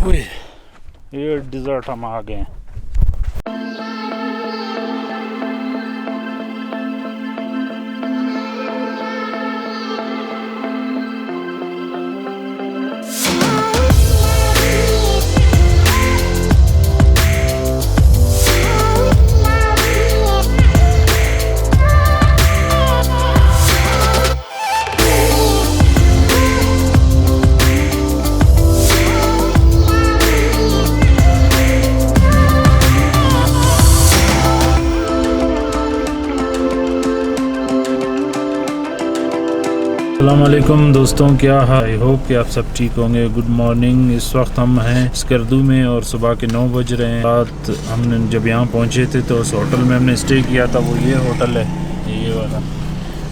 ये डिज़र्ट हम आ गए हैं। अस्सलामुअलैकुम दोस्तों, क्या हाल? आई होप कि आप सब ठीक होंगे। Good morning. इस वक्त हम हैं स्कर्दू में और सुबह के 9 बज रहे हैं। रात हमने जब यहाँ पहुँचे थे तो उस होटल में हमने स्टे किया था। वो ये होटल है, ये वाला।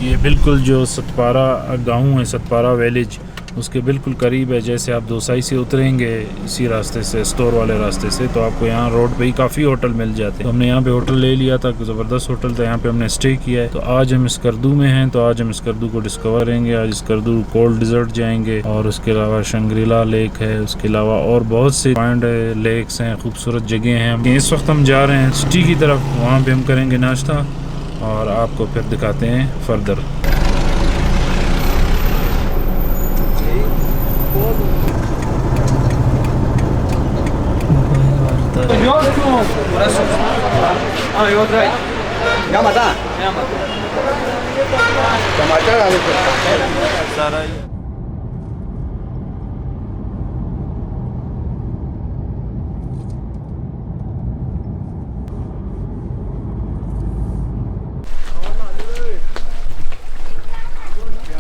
ये बिल्कुल जो सतपारा गांव है, सतपारा विलेज, उसके बिल्कुल करीब है। जैसे आप दोसाई से उतरेंगे इसी रास्ते से, स्टोर वाले रास्ते से, तो आपको यहाँ रोड पे ही काफ़ी होटल मिल जाते हैं। तो हमने यहाँ पे होटल ले लिया था, ज़बरदस्त होटल था। यहाँ पे हमने स्टे किया है। तो आज हम स्कर्दू में हैं, तो आज हम स्कर्दू को डिस्कवर करेंगे। आज स्कर्दू कोल्ड डिजर्ट जाएंगे और उसके अलावा शंग्रीला लेक है, उसके अलावा और बहुत से पॉइंट लेक्स हैं, खूबसूरत जगह हैं। इस वक्त हम जा रहे हैं सिटी की तरफ, वहाँ पे हम करेंगे नाश्ता और आपको फिर दिखाते हैं फर्दर।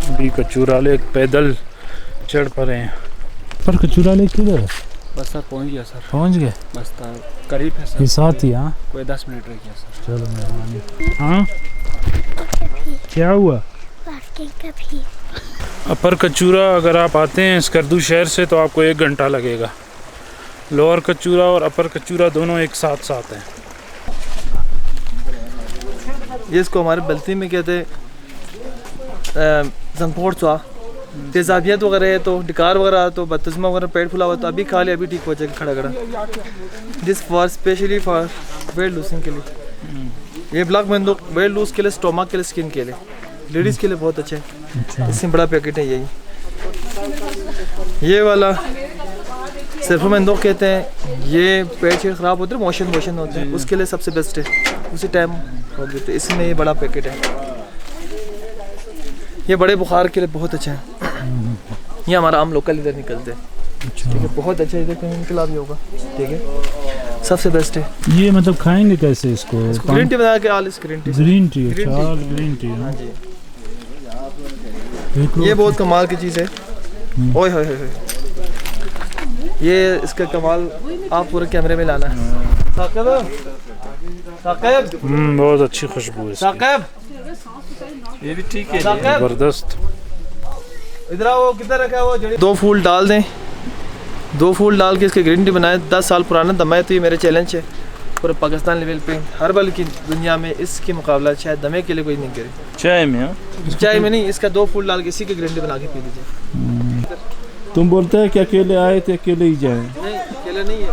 अभी कचूरा लेक पैदल चढ़ पड़े हैं। पर कचूरा लेक किधर है? बस सर पहुंच गया सर। पहुंच गए? बस करीब है सर। ये साथ ही? हाँ, कोई 10 मिनट रह गया सर। चलो मेहरबानी। हाँ, क्या हुआ? कभी अपर कचूरा अगर आप आते हैं स्कर्दू शहर से तो आपको 1 घंटा लगेगा। लोअर कचूरा और अपर कचूरा दोनों एक साथ साथ हैं। ये इसको हमारे बल्ती में कहते हैं संपोर्ट तेजाबियत वगैरह है, तो डिकार वगैरह तो बदतज़मा वगैरह, पेट फुला हुआ तो अभी खा ले, अभी ठीक हो जाएगा खड़ा खड़ा। This for specially for wait losing के लिए। ये ब्लैक मैंगो वेट लूज के लिए, स्टोमक के लिए, स्किन के लिए, लेडीज़ के लिए बहुत अच्छे है। इसमें बड़ा पैकेट है यही। ये वाला सिर्फ मैंगो कहते हैं। ये पेट शेट ख़राब होते हैं, मोशन होते हैं, उसके लिए सबसे बेस्ट है। उसी टाइम हो गए तो इसमें ये बड़ा पैकेट है। ये बड़े बुखार के लिए बहुत अच्छा है। ये हमारा आम लोकल इधर निकलते हैं। ठीक है, बहुत अच्छा इधर कहीं निकला भी होगा। ठीक है, सबसे बेस्ट है। ये मतलब खाएंगे कैसे इसको? ग्रीन टी बना के आलिस ग्रीन टी। Green tea? अच्छा, ग्रीन टी। हाँ जी, ये बहुत कमाल की चीज़ है। ओए होए होए, ये इसका कमाल आप पूरे कैमरे में लाना है। साकिब, बहुत अच्छी खुशबू है। साकिब, ये भी ठीक है, जबरदस्त। इधर आओ, किधर रखा है वो? 2 फूल डाल दें, 2 फूल डाल के इसके ग्रीन टी बनाए। 10 साल पुराना दमा है, तो ये मेरे चैलेंज है पूरे पाकिस्तान लेवल पे। हर बल की दुनिया में इसके मुकाबला शायद दमे के लिए कोई नहीं करे। चाय में? चाय में नहीं, इसका 2 फूल डाल के इसी के ग्रीन टी बना के पी लीजिए। तुम बोलते हैं कि अकेले आए थे, अकेले ही जाए? नहीं, अकेले नहीं है।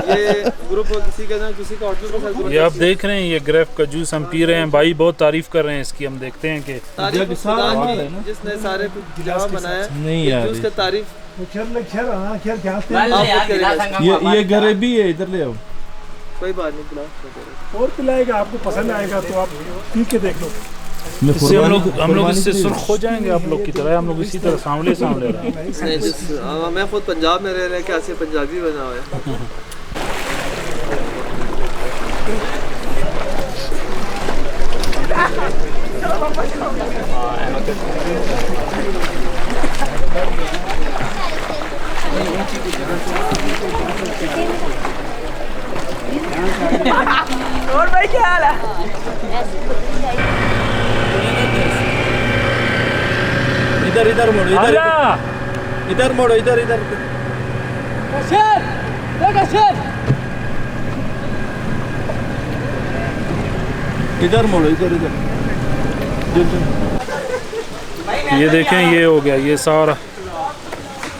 ये ग्रुप किसी का ना, किसी का होटल के साथ ग्रुप। ये आप देख रहे हैं, ये ग्रेप का जूस हम पी रहे हैं। भाई बहुत तारीफ कर रहे हैं इसकी। हम देखते हैं कि जिसने सारे कुछ गिलास बनाया नहीं यार, उसका तारीफ। ये गरीबी है। इधर ले आओ। कोई बात नहीं, गिलास और पिलाएगा, आपको पसंद आएगा तो आप पी के देख लो। इससे हम लोग इससे सुर्ख हो जाएंगे आप लोग की तरह। हम लोग इसी तरह सांवले रहे हैं। मैं खुद पंजाब में रह के ऐसे पंजाबी बना हुआ है। और भाई क्या हाल है? इधर मोड़ो, इधर मोड़ो, इधर इधर मोड़ो, इधर ये देखें, ये हो गया, ये सारा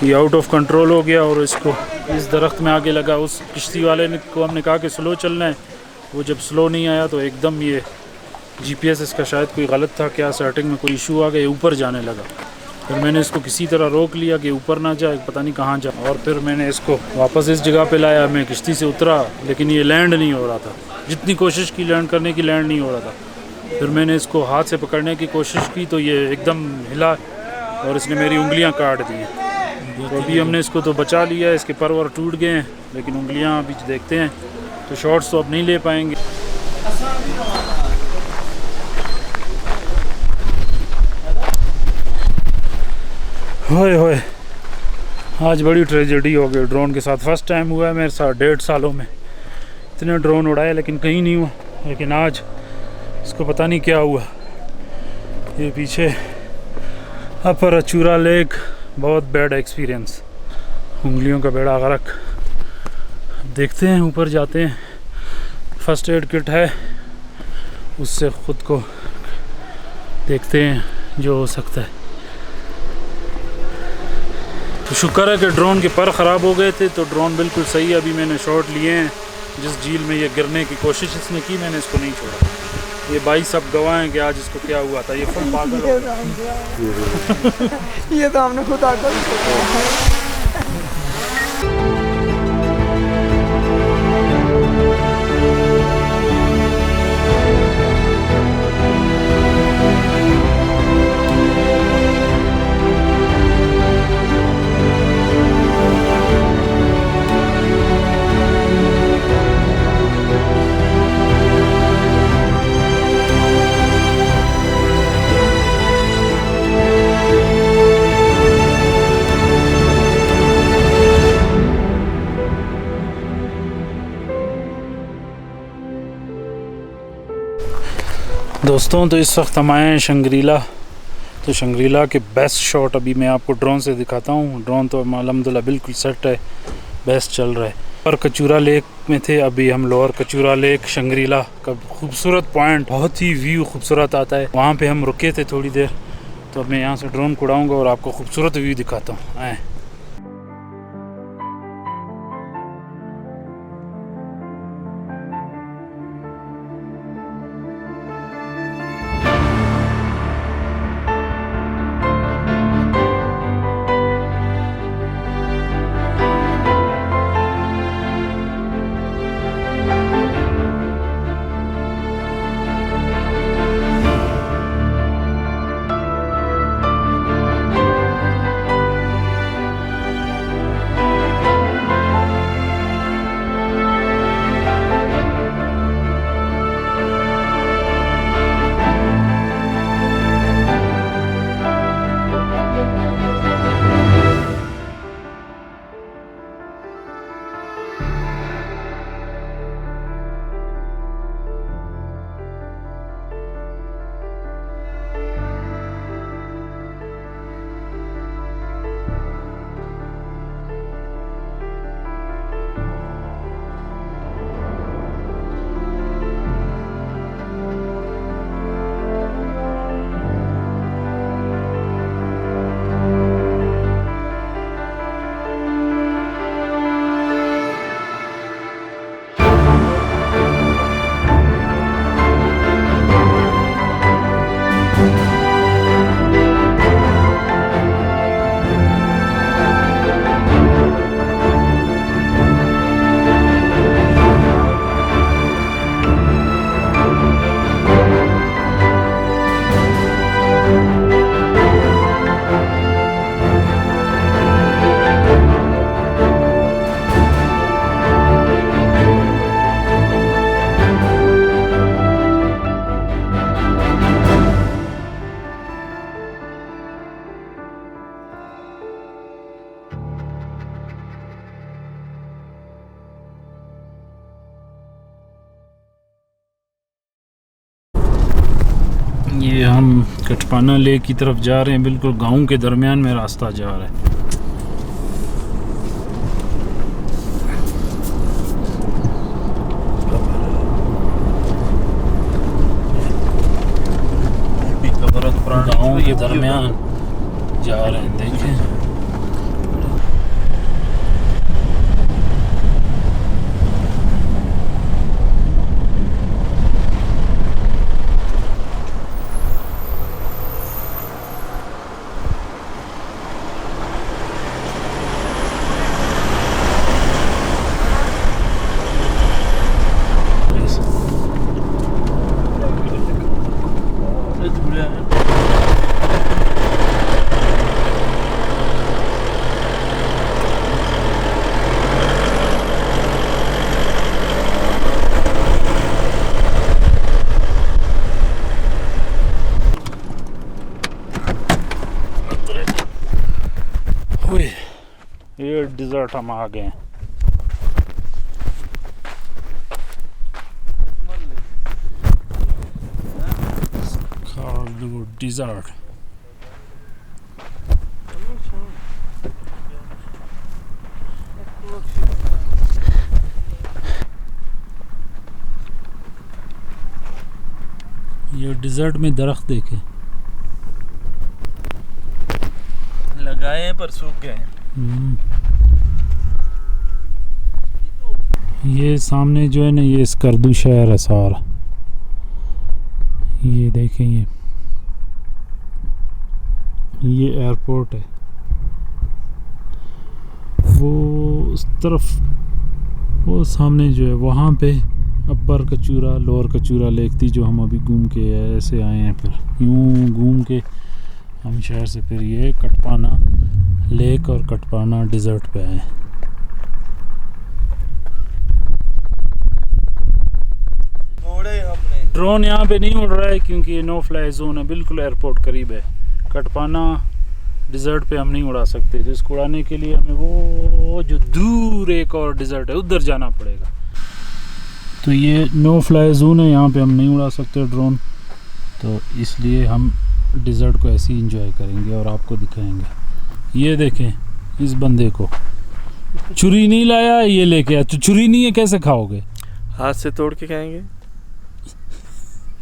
ये आउट ऑफ कंट्रोल हो गया और इसको इस दरख्त में आगे लगा। उस किश्ती वाले ने को हमने कहा कि स्लो चलना है, वो जब स्लो नहीं आया तो एकदम ये GPS इसका शायद कोई गलत था, क्या सेटिंग में कोई इशू आ गया, ऊपर जाने लगा। फिर मैंने इसको किसी तरह रोक लिया कि ऊपर ना जाए, पता नहीं कहाँ जाए, और फिर मैंने इसको वापस इस जगह पे लाया। मैं किश्ती से उतरा लेकिन ये लैंड नहीं हो रहा था, जितनी कोशिश की लैंड करने की लैंड नहीं हो रहा था। फिर मैंने इसको हाथ से पकड़ने की कोशिश की तो ये एकदम हिला और इसने मेरी उंगलियां काट दी। तो अभी हमने इसको तो बचा लिया है, इसके पर वर टूट गए हैं लेकिन उंगलियां अभी देखते हैं, तो शॉर्ट्स तो अब नहीं ले पाएंगे। होए होए, आज बड़ी ट्रेजेडी हो गई ड्रोन के साथ। फर्स्ट टाइम हुआ है मेरे साथ 1.5 सालों में, इतने ड्रोन उड़ाए लेकिन कहीं नहीं हुआ। लेकिन आज इसको पता नहीं क्या हुआ। ये पीछे अपर अचूरा लेक, बहुत बैड एक्सपीरियंस, उंगलियों का बेड़ा गर्क। देखते हैं, ऊपर जाते हैं। फर्स्ट एड किट है, उससे ख़ुद को देखते हैं जो हो सकता है। तो शुक्र है कि ड्रोन के पर ख़राब हो गए थे, तो ड्रोन बिल्कुल सही है। अभी मैंने शॉट लिए हैं। जिस झील में ये गिरने की कोशिश इसने की, मैंने इसको नहीं छोड़ा। ये भाई सब गवाह हैं कि आज इसको क्या हुआ था। ये फुल पागल हो गया। ये तो हमने खुद आकर दोस्तों, तो इस वक्त हम आए हैं शंग्रीला। तो शंग्रीला के बेस्ट शॉट अभी मैं आपको ड्रोन से दिखाता हूँ। ड्रोन तो अल्हम्दुलिल्लाह बिल्कुल सेट है, बेस्ट चल रहा है। और कचूरा लेक में थे, अभी हम लोअर कचूरा लेक शंग्रीला का खूबसूरत पॉइंट, बहुत ही व्यू खूबसूरत आता है, वहाँ पे हम रुके थे थोड़ी देर। तो अब मैं यहाँ से ड्रोन उड़ाऊँगा और आपको खूबसूरत व्यू दिखाता हूँ। आए ये हम कटपाना लेक की तरफ जा रहे हैं। बिल्कुल गांव के दरमियान में रास्ता जा रहा है। गांव के दरमियान जा रहे हैं, देखें ओए, ये डिजर्ट हम आ गए हैं। स्कर्दू डिजर्ट। ये डिजर्ट में दरख्त देखे लगाए हैं पर सूख गए हैं। ये सामने जो है ना, ये स्कर्दू शहर है सारा। ये देखें, ये एयरपोर्ट है। वो उस तरफ, वो सामने जो है वहाँ पे अपर कचूरा लोअर कचूरा लेक थी, जो हम अभी घूम के ऐसे आए हैं। फिर यूँ घूम के हम शहर से फिर ये कटपाना लेक और कटपाना डिज़र्ट पे आए हैं। ड्रोन यहाँ पे नहीं उड़ रहा है क्योंकि ये नो फ्लाई जोन है, बिल्कुल एयरपोर्ट करीब है। कटपाना डिज़र्ट पे हम नहीं उड़ा सकते, तो इसको उड़ाने के लिए हमें वो जो दूर एक और डिज़र्ट है उधर जाना पड़ेगा। तो ये नो फ्लाई जोन है, यहाँ पे हम नहीं उड़ा सकते ड्रोन, तो इसलिए हम डिज़र्ट को ऐसे ही इंजॉय करेंगे और आपको दिखाएंगे। ये देखें इस बंदे को, छुरी नहीं लाया, ये लेके आया। तो छुरी नहीं है, कैसे खाओगे? हाथ से तोड़ के खाएंगे,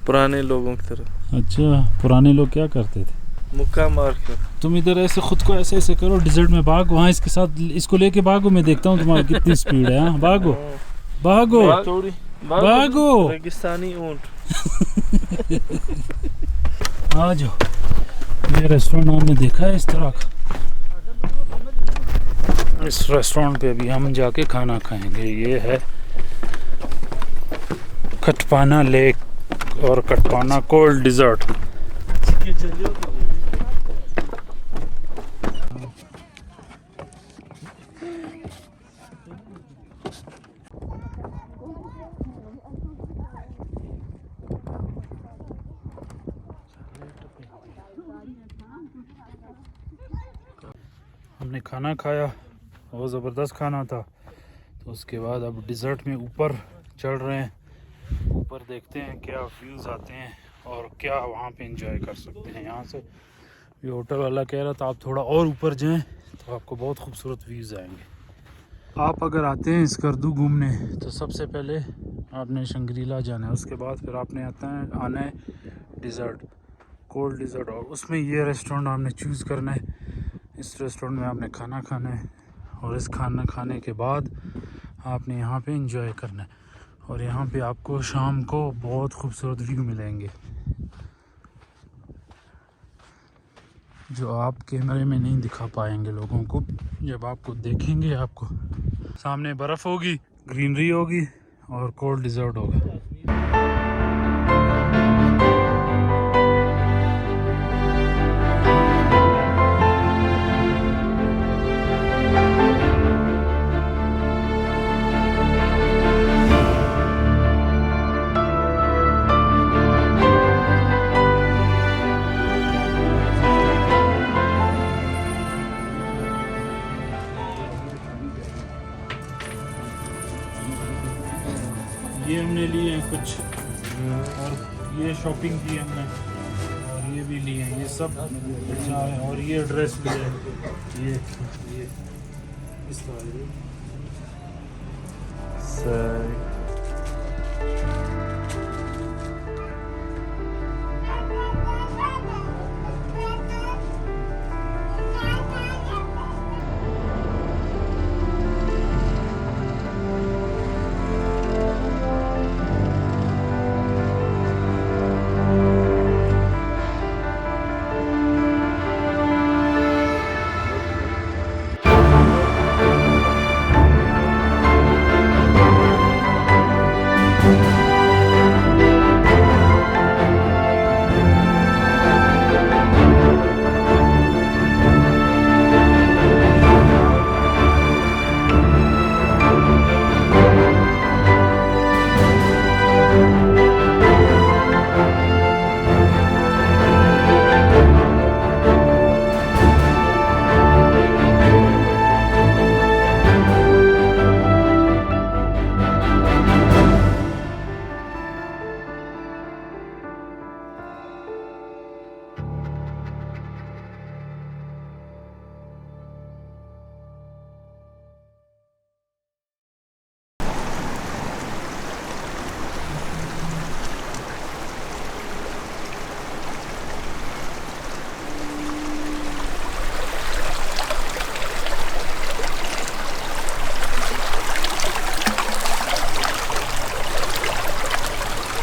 पुराने लोगों की तरह। अच्छा, पुराने लोग क्या करते थे? मुक्का मार कर। तुम इधर ऐसे खुद को ऐसे ऐसे करो, डिज़र्ट में भागो। हाँ, इसके साथ इसको लेके भागो, मैं देखता हूँ तुम्हारी कितनी स्पीड है। हाँ, भागो भागो भागो, रेगिस्तानी ऊंट। आ जाओ। ये रेस्टोरेंट हमने देखा है इस तरह का। इस रेस्टोरेंट पे अभी हम जाके खाना खाएंगे। ये है कटपाना लेक और कटपाना कोल्ड डिज़र्ट। हमने खाना खाया, बहुत ज़बरदस्त खाना था। तो उसके बाद अब डिज़र्ट में ऊपर चढ़ रहे हैं। ऊपर देखते हैं क्या व्यूज़ आते हैं और क्या वहाँ पे एंजॉय कर सकते हैं। यहाँ से ये होटल वाला कह रहा था आप थोड़ा और ऊपर जाएं तो आपको बहुत खूबसूरत व्यूज़ आएंगे। आप अगर आते हैं स्कर्दू घूमने तो सबसे पहले आपने शंग्रीला जाना है, उसके बाद फिर आपने आना है डिज़र्ट, कोल्ड डिज़र्ट, और उसमें ये रेस्टोरेंट आपने चूज़ करना है। इस रेस्टोरेंट में आपने खाना खाना है और इस खाना खाने के बाद आपने यहाँ पे एंजॉय करना है। और यहाँ पे आपको शाम को बहुत खूबसूरत व्यू मिलेंगे जो आप कैमरे में नहीं दिखा पाएंगे लोगों को। जब आपको देखेंगे, आपको सामने बर्फ़ होगी, ग्रीनरी होगी और कोल्ड डिज़र्ट होगा। ये हमने लिए हैं कुछ, और ये शॉपिंग की हमने, और ये भी लिए हैं। ये सब अच्छा है। और ये ड्रेस भी है, ये इस तरह।